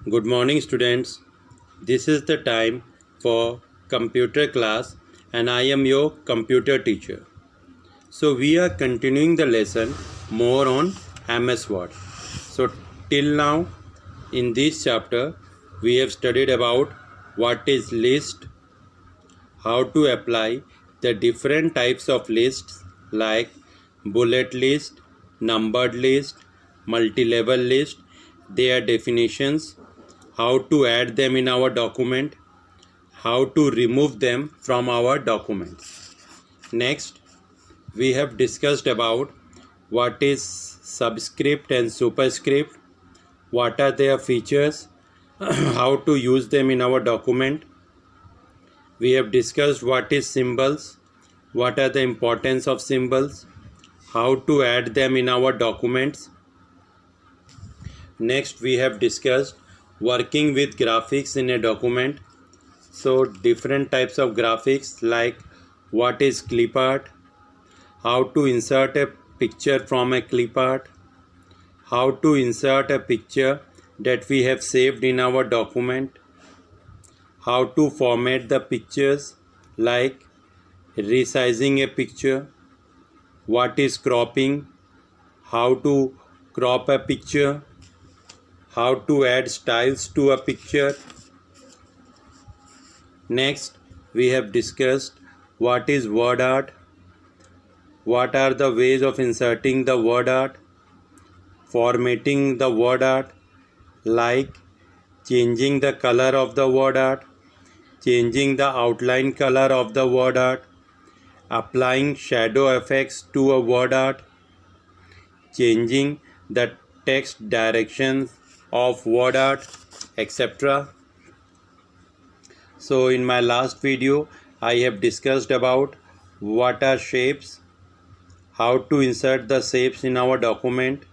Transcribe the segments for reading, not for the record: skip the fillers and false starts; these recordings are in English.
Good morning, students. This is the time for computer class and I am your computer teacher. So we are continuing the lesson more on MS Word. So till now in this chapter we have studied about what is list, how to apply the different types of lists like bullet list, numbered list, multi-level list, their definitions, how to add them in our document, how to remove them from our documents. Next, we have discussed about what is subscript and superscript, what are their features, how to use them in our document. We have discussed what is symbols, what are the importance of symbols, how to add them in our documents. Next, we have discussed working with graphics in a document. So different types of graphics like what is clip art, how to insert a picture from a clip art, how to insert a picture that we have saved in our document, how to format the pictures like resizing a picture, what is cropping, how to crop a picture, how to add styles to a picture. Next, we have discussed what is word art, what are the ways of inserting the word art, formatting the word art like changing the color of the word art, changing the outline color of the word art, applying shadow effects to a word art, changing the text directions of word art, etc. So in my last video I have discussed about what are shapes, how to insert the shapes in our document,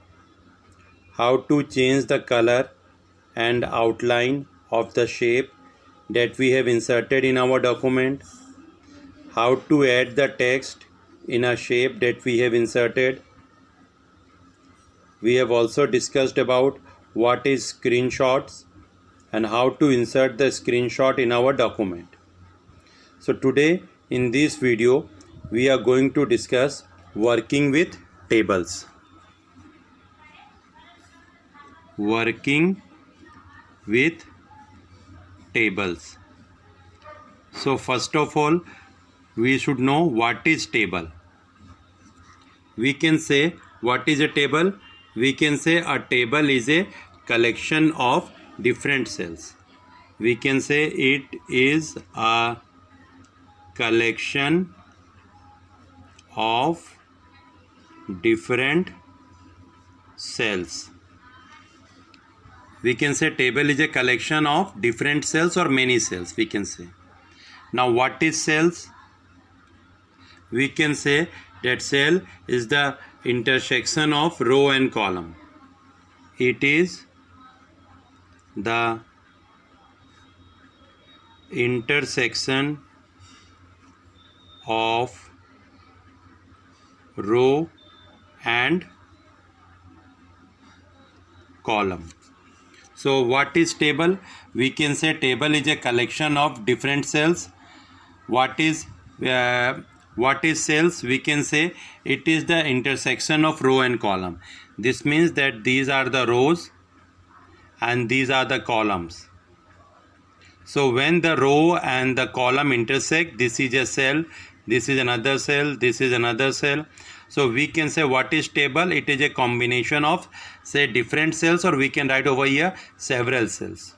how to change the color and outline of the shape that we have inserted in our document, how to add the text in a shape that we have inserted. We have also discussed about what is screenshots and how to insert the screenshot in our document. So today in this video we are going to discuss working with tables. Working with tables. So first of all we should know what is table. We can say what is a table? We can say a table is a collection of different cells. We can say it is a collection of different cells. We can say table is a collection of different cells or many cells, we can say. Now what is cells? We can say that cell is the intersection of row and column. It is the intersection of row and column. So what is table? We can say table is a collection of different cells. What is cells? We can say it is the intersection of row and column. This means that these are the rows and these are the columns. So when the row and the column intersect, this is a cell, this is another cell, this is another cell. So we can say what is table? It is a combination of say different cells, or we can write over here several cells.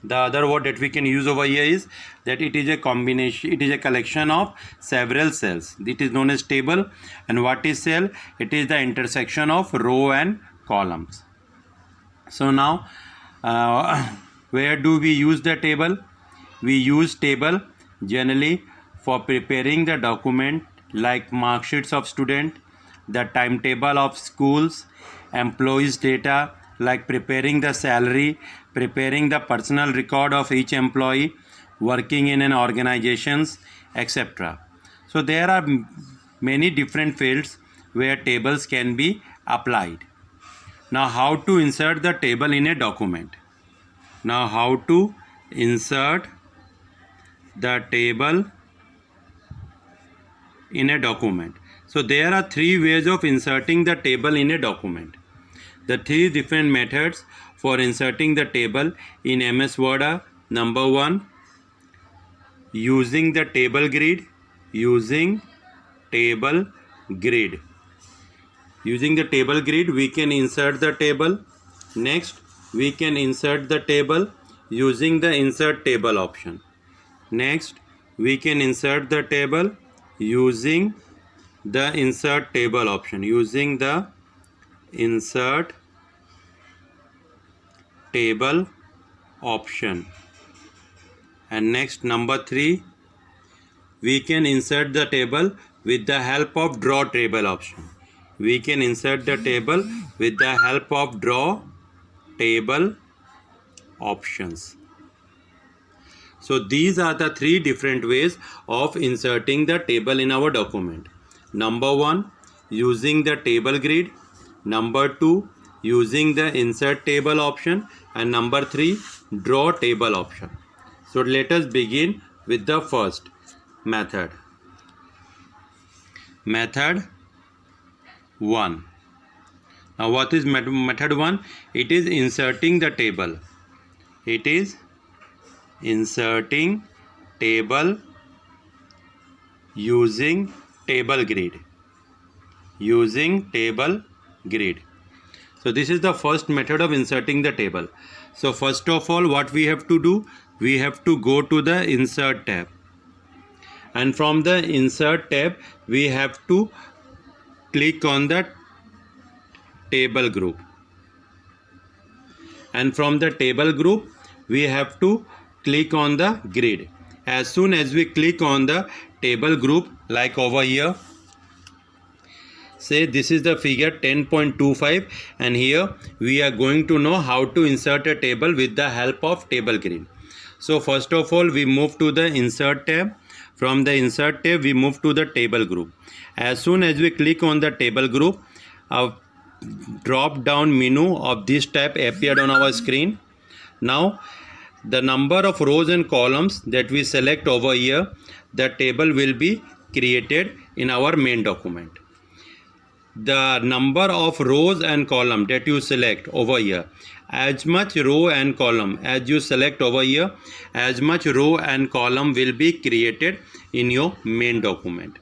The other word that we can use over here is that it is a combination, it is a collection of several cells. It is known as table. And what is cell? It is the intersection of row and columns. So now where do we use the table? We use table generally for preparing the document like mark sheets of student, the timetable of schools, employees data like preparing the salary, preparing the personal record of each employee working in an organizations, etc. So there are many different fields where tables can be applied. Now how to insert the table in a document? Now how to insert the table in a document. So there are three ways of inserting the table in a document. The three different methods for inserting the table in MS Word are: number one, using the table grid. Using the table grid, we can insert the table. Next, we can insert the table using the insert table option. Next, we can insert the table using the insert table option. Using the insert table option. And next, number 3, we can insert the table with the help of draw table option. We can insert the table with the help of draw table options. So these are the three different ways of inserting the table in our document. Number 1, using the table grid. Number 2, using the insert table option. And number 3, draw table option. So let us begin with the first method. Method 1. Now what is method 1? It is inserting the table. It is inserting table using table grid. Using table grid. So this is the first method of inserting the table. So first of all, what we have to do? We have to go to the insert tab. And from the insert tab, we have to click on the table group. And from the table group, we have to click on the grid. As soon as we click on the table group, like over here, say this is the figure 10.25, and here we are going to know how to insert a table with the help of table grid. So first of all, we move to the insert tab. From the insert tab, we move to the table group. As soon as we click on the table group, a drop down menu of this type appeared on our screen. Now the number of rows and columns that we select over here, the table will be created in our main document. The number of rows and column that you select over here, as much row and column as you select over here, as much row and column will be created in your main document.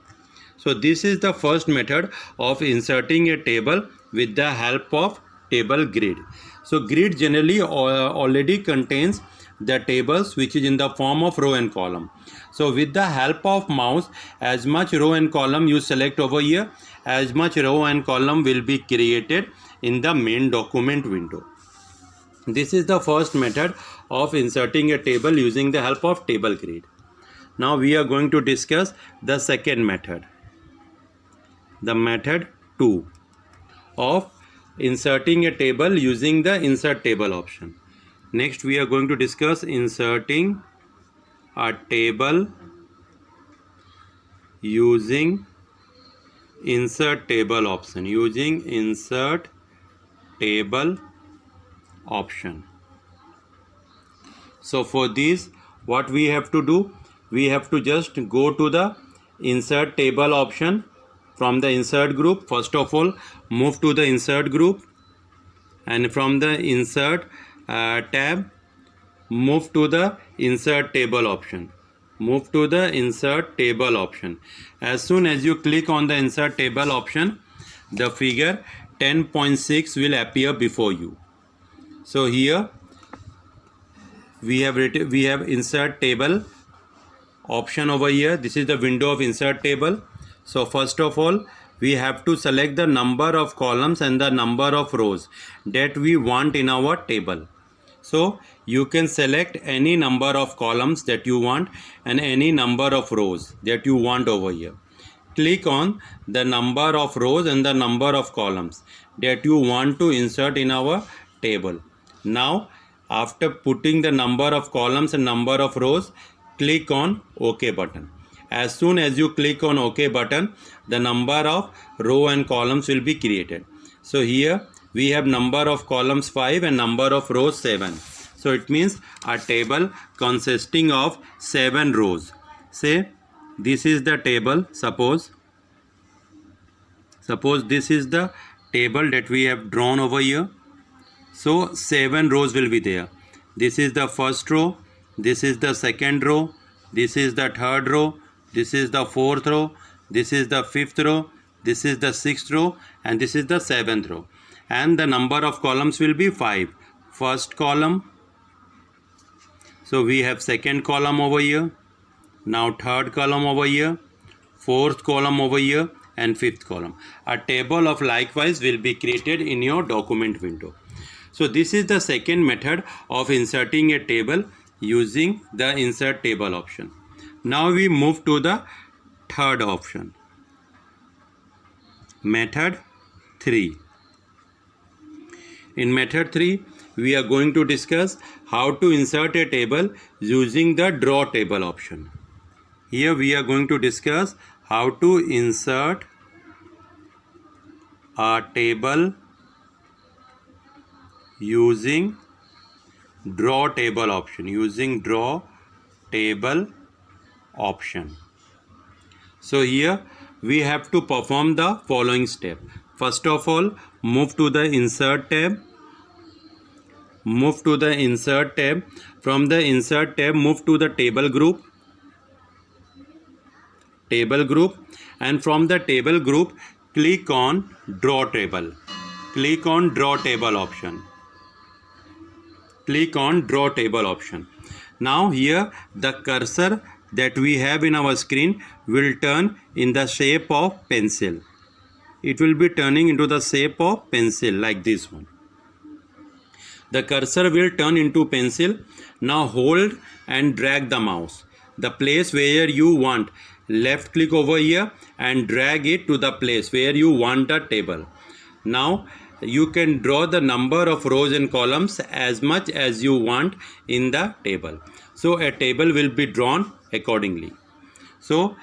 So this is the first method of inserting a table with the help of table grid. So grid generally already contains the tables which is in the form of row and column. So with the help of mouse, as much row and column you select over here, as much row and column will be created in the main document window. This is the first method of inserting a table using the help of table grid. Now we are going to discuss the second method. The method 2 of inserting a table using the insert table option. Next we are going to discuss inserting a table using insert table option. Using insert table option. So for this, what we have to do? We have to just go to the insert table option from the insert group. First of all, move to the insert group, and from the insert tab, move to the insert table option. Move to the insert table option. As soon as you click on the insert table option, the figure 10.6 will appear before you. So here we have insert table option over here. This is the window of insert table. So first of all, we have to select the number of columns and the number of rows that we want in our table. So you can select any number of columns that you want and any number of rows that you want over here. Click on the number of rows and the number of columns that you want to insert in our table. Now after putting the number of columns and number of rows, click on OK button. As soon as you click on OK button, the number of row and columns will be created. So here we have number of columns 5 and number of rows 7. So it means a table consisting of 7 rows. Say this is the table. Suppose this is the table that we have drawn over here. So 7 rows will be there. This is the first row, this is the second row, this is the third row, this is the fourth row, this is the fifth row, this is the sixth row, and this is the seventh row. And the number of columns will be 5. First column, so we have second column over here, now third column over here, fourth column over here, and fifth column. A table of likewise will be created in your document window. So this is the second method of inserting a table using the insert table option. Now we move to the third option. Method 3. In method 3, we are going to discuss how to insert a table using the draw table option. Here we are going to discuss how to insert a table using draw table option. So here we have to perform the following step. First of all, move to the insert tab. From the insert tab, move to the table group, and from the table group, click on draw table. Click on draw table option. Now here the cursor that we have in our screen will turn in the shape of pencil. It will be turning into the shape of pencil like this one. The cursor will turn into pencil. Now hold and drag the mouse. The place where you want, left click over here and drag it to the place where you want the table. Now you can draw the number of rows and columns as much as you want in the table. So a table will be drawn accordingly. So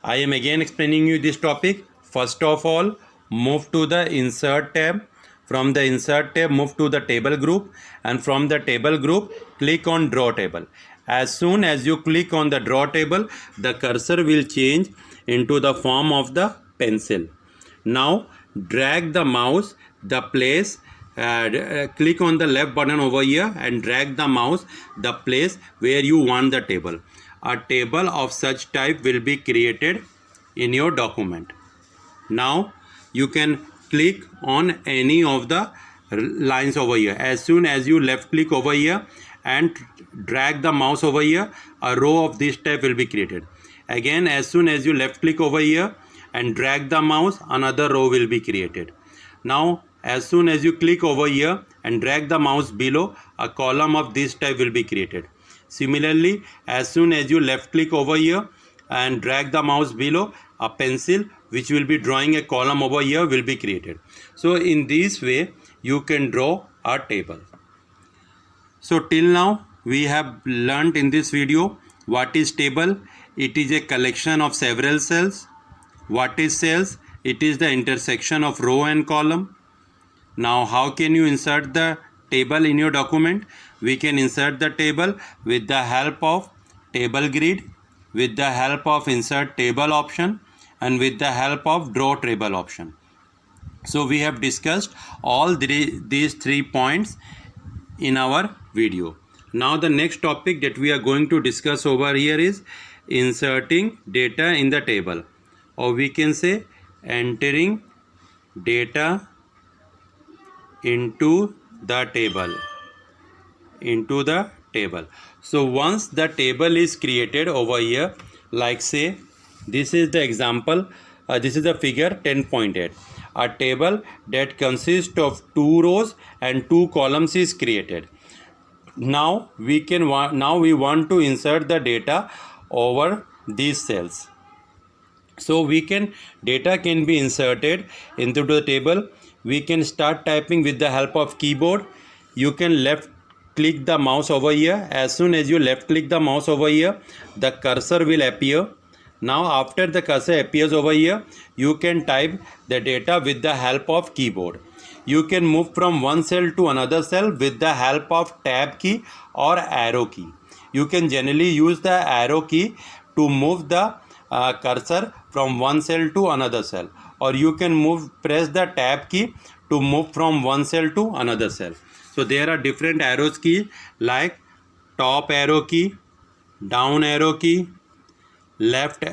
I am again explaining you this topic. First of all, move to the insert tab. From the insert tab, move to the table group, and from the table group, click on draw table. As soon as you click on the draw table, the cursor will change into the form of the pencil. Now drag the mouse the place, click on the left button over here and drag the mouse the place where you want the table. A table of such type will be created in your document. Now you can click on any of the lines over here. As soon as you left click over here and drag the mouse over here, a row of this type will be created. Again, as soon as you left click over here and drag the mouse, another row will be created. Now as soon as you click over here and drag the mouse below, a column of this type will be created. Similarly, as soon as you left click over here and drag the mouse below, a pencil which will be drawing a column over here will be created. So in this way you can draw a table. So till now we have learnt in this video what is table. It is a collection of several cells. What is cells? It is the intersection of row and column. Now how can you insert the table in your document? We can insert the table with the help of table grid, with the help of insert table option, and with the help of draw table option. So we have discussed all these 3 points in our video. Now the next topic that we are going to discuss over here is inserting data in the table, or we can say entering data into the table. So once the table is created over here, like say this is the example, this is the figure 10.8. A table that consists of 2 rows and 2 columns is created. Now we want to insert the data over these cells. So data can be inserted into the table. We can start typing with the help of keyboard. You can left click the mouse over here. As soon as you left click the mouse over here, the cursor will appear. Now after the cursor appears over here, you can type the data with the help of keyboard. you can move from one cell to another cell with the help of tab key or arrow key. You can generally use the arrow key to move the cursor from one cell to another cell, or you can press the tab key to move from one cell to another cell. So there are different arrows key like top arrow key, down arrow key, left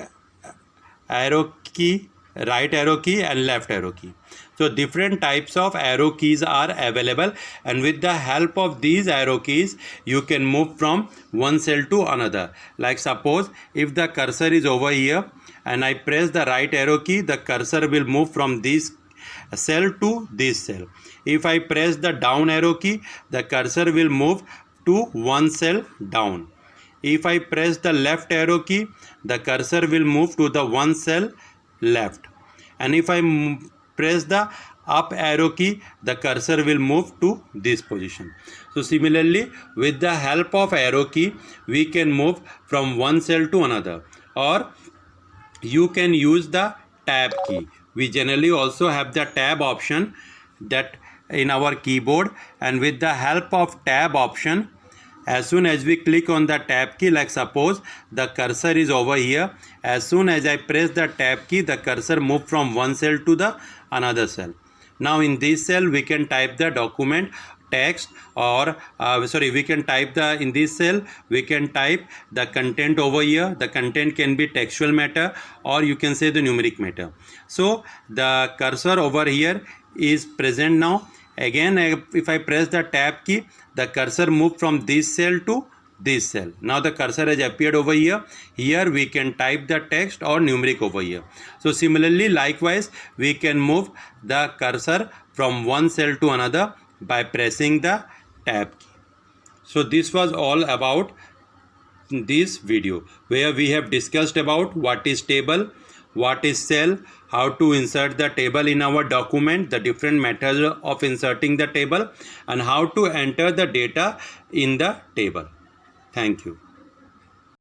arrow key, right arrow key, and left arrow key. So different types of arrow keys are available, and with the help of these arrow keys you can move from one cell to another. Like suppose if the cursor is over here and I press the right arrow key, the cursor will move from this cell to this cell. If I press the down arrow key, the cursor will move to one cell down. If I press the left arrow key, the cursor will move to the one cell left. And if I press the up arrow key, the cursor will move to this position. So similarly, with the help of arrow key, we can move from one cell to another, or you can use the tab key. We generally also have the tab option that in our keyboard, and with the help of tab option, as soon as we click on the tab key, like suppose the cursor is over here, as soon as I press the tab key, the cursor move from one cell to the another cell. Now in this cell we can type the document text, or we can type in this cell we can type the content over here. The content can be textual matter, or you can say the numeric matter. So the cursor over here is present now. Again, if I press the tab key, the cursor move from this cell to this cell. Now the cursor has appeared over here. Here we can type the text or numeric over here. So similarly, likewise, we can move the cursor from one cell to another by pressing the tab key. So this was all about this video, where we have discussed about what is table, what is cell, how to insert the table in our document, the different methods of inserting the table, and how to enter the data in the table. Thank you.